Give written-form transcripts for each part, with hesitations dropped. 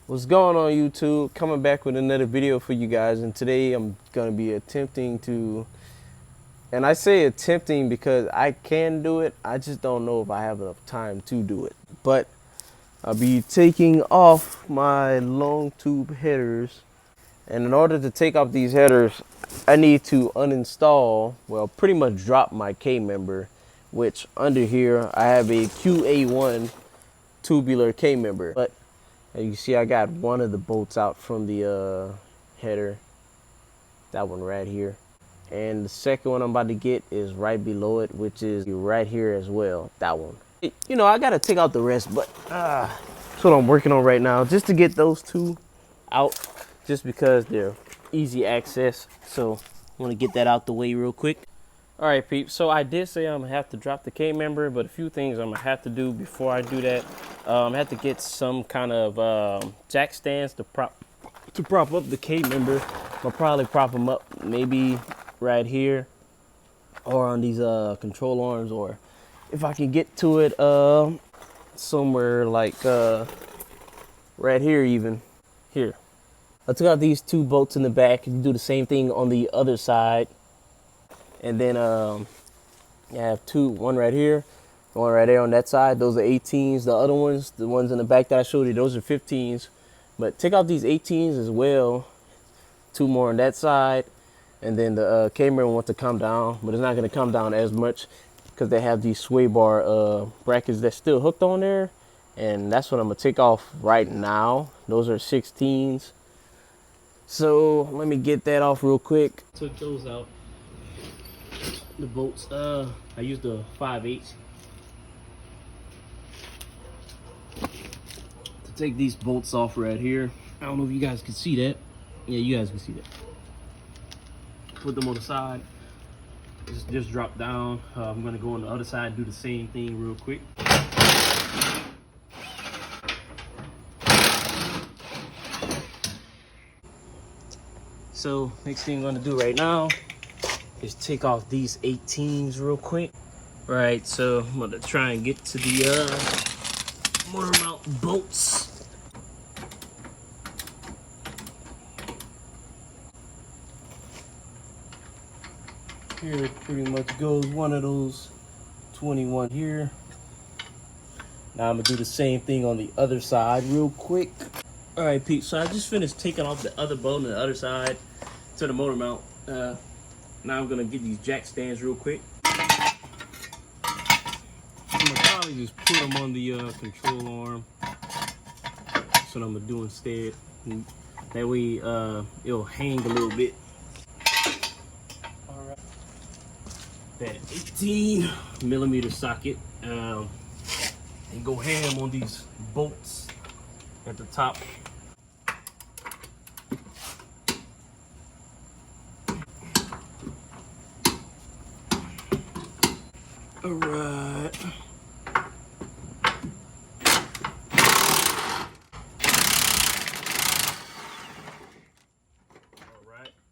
What's going on, YouTube? Coming back with another video for you guys, and today I'm gonna be attempting to, and I say attempting because I can do it, I just don't know if I have enough time to do it. But I'll be taking off my long tube headers, and in order to take off these headers, I need to uninstall, well, pretty much drop my K-member, which under here I have a QA1 tubular K-member. But as you see, I got one of the bolts out from the header, that one right here. And the second one I'm about to get is right below it, which is right here as well, that one. You know, I gotta take out the rest, but that's what I'm working on right now, just to get those two out, just because they're easy access. So I want to get that out the way real quick. All right, peeps, so I did say I'm gonna have to drop the K-member, but a few things I'm gonna have to do before I do that. I have to get some kind of jack stands to prop up the K-member. I'll probably prop them up maybe right here or on these control arms, or if I can get to it somewhere like right here, even here. I took out these two bolts in the back. You do the same thing on the other side. And then I have one right here, one right there on that side. Those are 18s. The other ones, the ones in the back that I showed you, those are 15s. But take out these 18s as well. Two more on that side. And then the K-member wants to come down, but it's not going to come down as much because they have these sway bar brackets that's still hooked on there. And that's what I'm going to take off right now. Those are 16s. So let me get that off real quick. Took those out. The bolts, I used the 5/8 to take these bolts off right here. I don't know if you guys can see that. Yeah, you guys can see that. Put them on the side. Just drop down. I'm gonna go on the other side and do the same thing real quick. So next thing I'm gonna do right now is take off these 18s real quick. Right, so I'm gonna try and get to the motor mount bolts. Here it pretty much goes, one of those 21 here. Now I'm gonna do the same thing on the other side real quick. All right, Pete, so I just finished taking off the other bolt on the other side to the motor mount. Now I'm gonna get these jack stands real quick. I'm gonna probably just put them on the control arm. That's what I'm gonna do instead. And that way it'll hang a little bit. All right. That 18mm socket, and go ham on these bolts at the top. All right.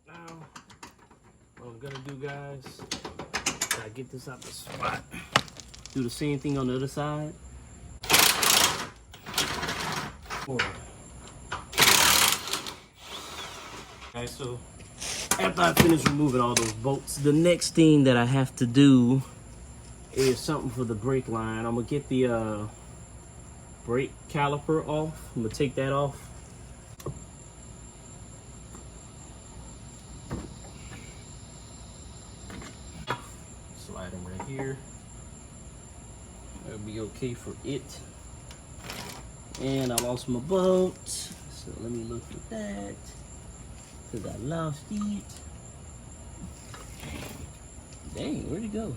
Now, what I'm gonna do, guys, I get this out the spot. Do the same thing on the other side. Okay, so after I finish removing all those bolts, the next thing that I have to do is something for the brake line. I'm gonna get the brake caliper off. I'm gonna take that off. Slide them right here. That'll be okay for it. And I lost my bolt, so let me look for that, because I lost it. Dang, where'd it go?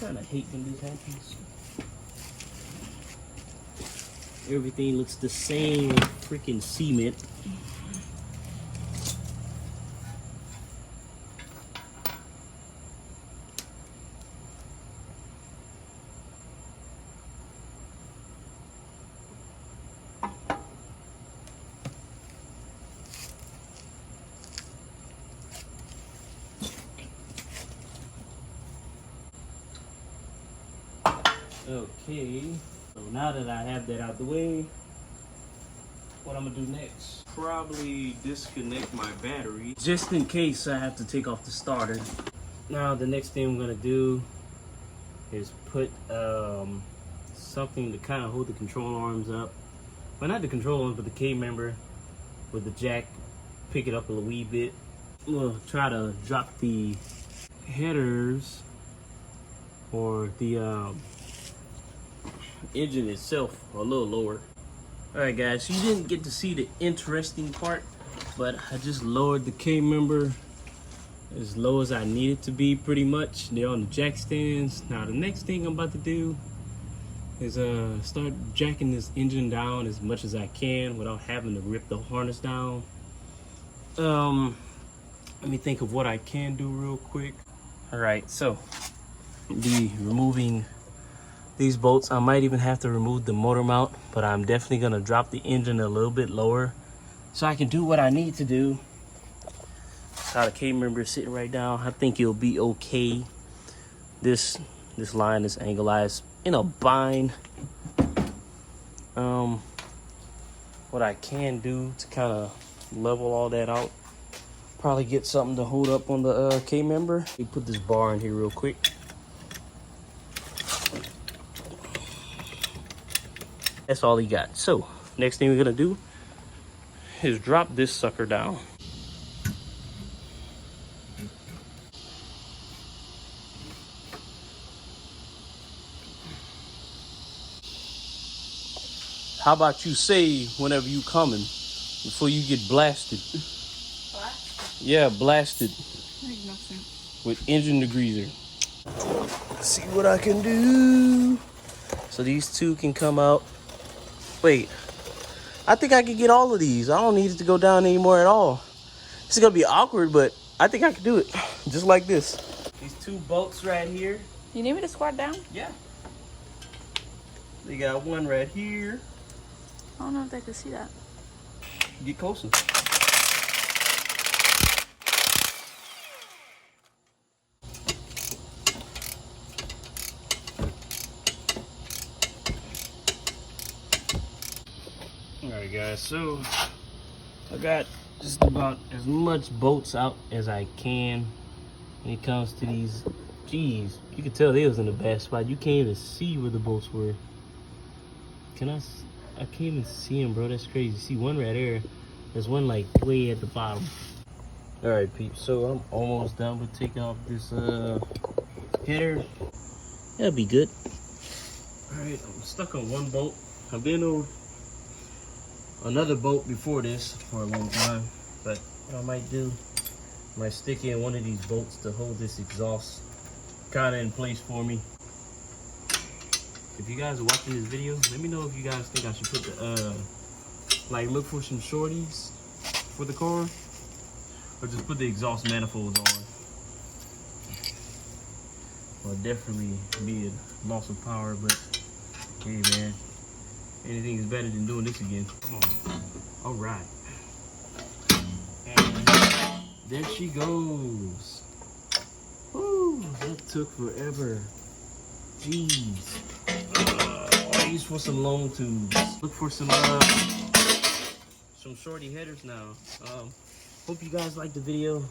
Kind of hate when this happens. Everything looks the same freaking cement. Okay, so now that I have that out the way, what I'm gonna do next? Probably disconnect my battery just in case I have to take off the starter. Now the next thing I'm gonna do is put something to kind of hold the control arms up. Well, not the control arms, but the K-member with the jack. Pick it up a wee bit. We'll try to drop the headers or the engine itself a little lower. Alright guys, so you didn't get to see the interesting part, but I just lowered the K-member as low as I need it to be pretty much. They're on the jack stands. Now the next thing I'm about to do is start jacking this engine down as much as I can without having to rip the harness down. Let me think of what I can do real quick. Alright, so be removing these bolts. I might even have to remove the motor mount, but I'm definitely gonna drop the engine a little bit lower so I can do what I need to do. That's how the K-member is sitting right now. I think it'll be okay. This line is anglized in a bind. What I can do to kind of level all that out, probably get something to hold up on the K-member. Let me put this bar in here real quick. That's all he got. So next thing we're gonna do is drop this sucker down. How about you say whenever you coming before you get blasted? Blasted? Yeah, blasted. That makes no sense. With engine degreaser. See what I can do. So these two can come out. Wait, I think I can get all of these. I don't need it to go down anymore at all. It's gonna be awkward, but I think I can do it. Just like this. These two bolts right here. You need me to squat down? Yeah. They got one right here. I don't know if they can see that. Get closer. Alright guys, so I got just about as much bolts out as I can when it comes to these. Jeez, you can tell they was in a bad spot. You can't even see where the bolts were. I can't even see them, bro. That's crazy. See one right there. There's one like way at the bottom. Alright peeps, so I'm almost done with taking off this header. That'll be good. Alright, I'm stuck on one bolt. I've been on another bolt before this for a long time, but what I might do, I might stick in one of these bolts to hold this exhaust kind of in place for me. If you guys are watching this video, let me know if you guys think I should put the like look for some shorties for the car, or just put the exhaust manifolds on. Well, definitely be a loss of power, but hey man, anything is better than doing this again. Come on. All right. And there she goes. Woo, that took forever. Jeez. I'll use for some long tubes. Look for some shorty headers now. Hope you guys liked the video.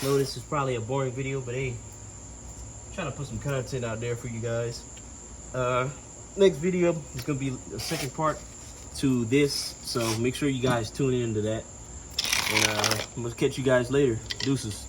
I know this is probably a boring video, but hey, I'm trying to put some content out there for you guys. Next video is gonna be a second part to this, so make sure you guys tune into that. And I'm gonna catch you guys later. Deuces.